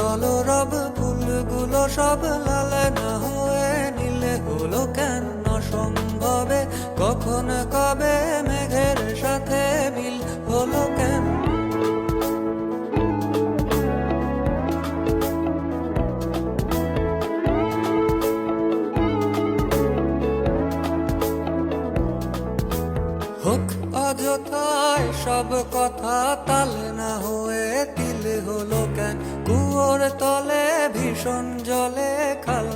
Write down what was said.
কলরব ফুলগুলো সব লাল না হয়ে নীলে হলো কেন অসম্ভবে? কখন কবে মেঘের সাথে মিল হলো কেন? হোক অযথায় সব কথা তালে না হয়ে তিল হলো কেন? কুয়োর তলে ভীষণ জলে খাল